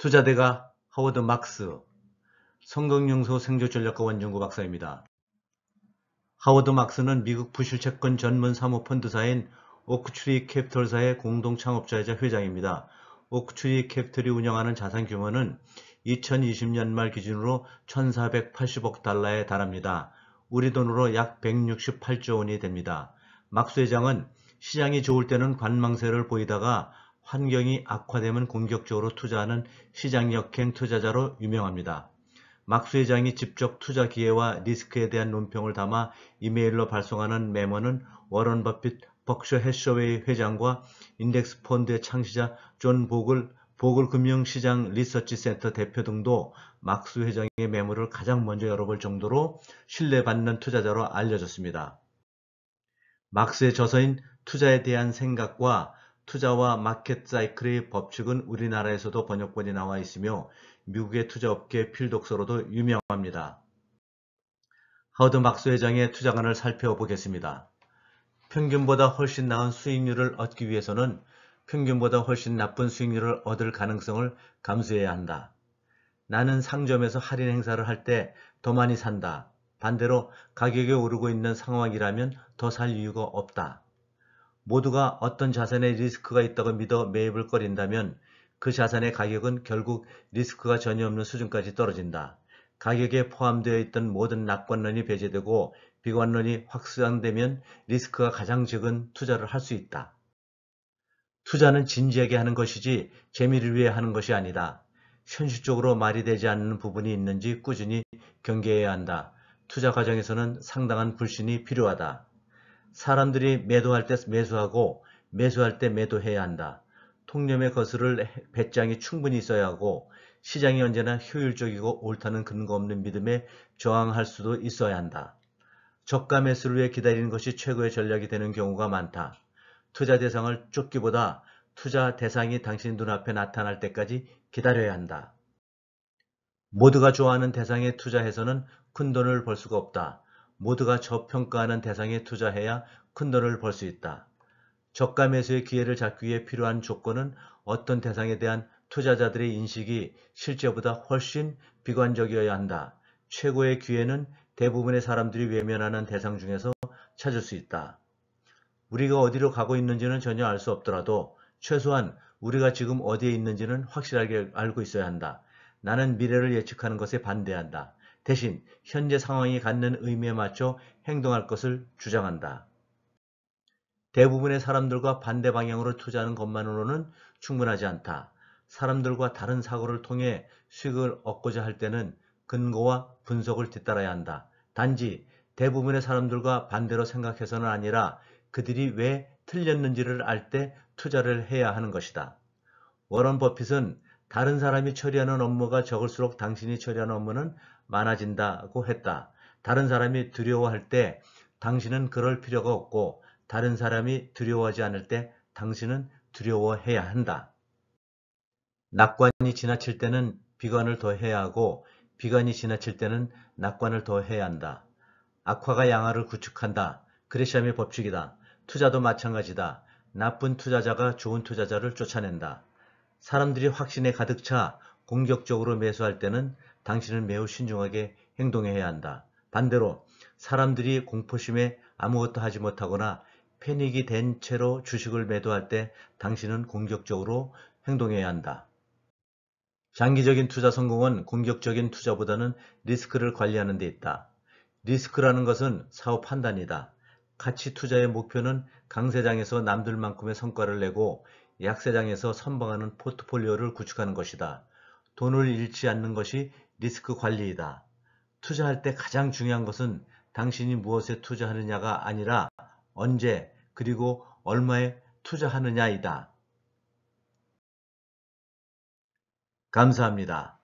투자대가 하워드 막스, 성공연구소 생존전략과 원연구 박사입니다. 하워드 막스는 미국 부실채권 전문 사모펀드사인 오크트리 캐피털사의 공동 창업자이자 회장입니다. 오크트리 캐피털이 운영하는 자산 규모는 2020년 말 기준으로 1,480억 달러에 달합니다. 우리 돈으로 약 168조 원이 됩니다. 막스 회장은 시장이 좋을 때는 관망세를 보이다가 환경이 악화되면 공격적으로 투자하는 시장 역행 투자자로 유명합니다. 막스 회장이 직접 투자 기회와 리스크에 대한 논평을 담아 이메일로 발송하는 메모는 워런 버핏 버크셔 해서웨이 회장과 인덱스 펀드의 창시자 존 보글 금융시장 리서치 센터 대표 등도 막스 회장의 메모를 가장 먼저 열어볼 정도로 신뢰받는 투자자로 알려졌습니다. 막스의 저서인 투자에 대한 생각과 투자와 마켓 사이클의 법칙은 우리나라에서도 번역본이 나와 있으며 미국의 투자업계 필독서로도 유명합니다. 하워드 막스 회장의 투자관을 살펴보겠습니다. 평균보다 훨씬 나은 수익률을 얻기 위해서는 평균보다 훨씬 나쁜 수익률을 얻을 가능성을 감수해야 한다. 나는 상점에서 할인 행사를 할 때 더 많이 산다. 반대로 가격이 오르고 있는 상황이라면 더 살 이유가 없다. 모두가 어떤 자산에 리스크가 있다고 믿어 매입을 꺼린다면 그 자산의 가격은 결국 리스크가 전혀 없는 수준까지 떨어진다. 가격에 포함되어 있던 모든 낙관론이 배제되고 비관론이 확산되면 리스크가 가장 적은 투자를 할 수 있다. 투자는 진지하게 하는 것이지 재미를 위해 하는 것이 아니다. 현실적으로 말이 되지 않는 부분이 있는지 꾸준히 경계해야 한다. 투자 과정에서는 상당한 불신이 필요하다. 사람들이 매도할 때 매수하고 매수할 때 매도해야 한다. 통념에 거스를 배짱이 충분히 있어야 하고 시장이 언제나 효율적이고 옳다는 근거 없는 믿음에 저항할 수도 있어야 한다. 저가 매수를 위해 기다리는 것이 최고의 전략이 되는 경우가 많다. 투자 대상을 쫓기보다 투자 대상이 당신 눈앞에 나타날 때까지 기다려야 한다. 모두가 좋아하는 대상에 투자해서는 큰 돈을 벌 수가 없다. 모두가 저평가하는 대상에 투자해야 큰 돈을 벌 수 있다. 저가 매수의 기회를 잡기 위해 필요한 조건은 어떤 대상에 대한 투자자들의 인식이 실제보다 훨씬 비관적이어야 한다. 최고의 기회는 대부분의 사람들이 외면하는 대상 중에서 찾을 수 있다. 우리가 어디로 가고 있는지는 전혀 알 수 없더라도 최소한 우리가 지금 어디에 있는지는 확실하게 알고 있어야 한다. 나는 미래를 예측하는 것에 반대한다. 대신 현재 상황이 갖는 의미에 맞춰 행동할 것을 주장한다. 대부분의 사람들과 반대 방향으로 투자하는 것만으로는 충분하지 않다. 사람들과 다른 사고를 통해 수익을 얻고자 할 때는 근거와 분석을 뒤따라야 한다. 단지 대부분의 사람들과 반대로 생각해서는 아니라 그들이 왜 틀렸는지를 알 때 투자를 해야 하는 것이다. 워런 버핏은 다른 사람이 처리하는 업무가 적을수록 당신이 처리하는 업무는 많아진다고 했다. 다른 사람이 두려워할 때 당신은 그럴 필요가 없고 다른 사람이 두려워하지 않을 때 당신은 두려워해야 한다. 낙관이 지나칠 때는 비관을 더 해야 하고 비관이 지나칠 때는 낙관을 더 해야 한다. 악화가 양화를 구축한다. 그레시암의 법칙이다. 투자도 마찬가지다. 나쁜 투자자가 좋은 투자자를 쫓아낸다. 사람들이 확신에 가득 차 공격적으로 매수할 때는 당신은 매우 신중하게 행동해야 한다. 반대로 사람들이 공포심에 아무것도 하지 못하거나 패닉이 된 채로 주식을 매도할 때 당신은 공격적으로 행동해야 한다. 장기적인 투자 성공은 공격적인 투자보다는 리스크를 관리하는 데 있다. 리스크라는 것은 사후 판단이다. 가치 투자의 목표는 강세장에서 남들만큼의 성과를 내고 약세장에서 선방하는 포트폴리오를 구축하는 것이다. 돈을 잃지 않는 것이 리스크 관리이다. 투자할 때 가장 중요한 것은 당신이 무엇에 투자하느냐가 아니라 언제 그리고 얼마에 투자하느냐이다. 감사합니다.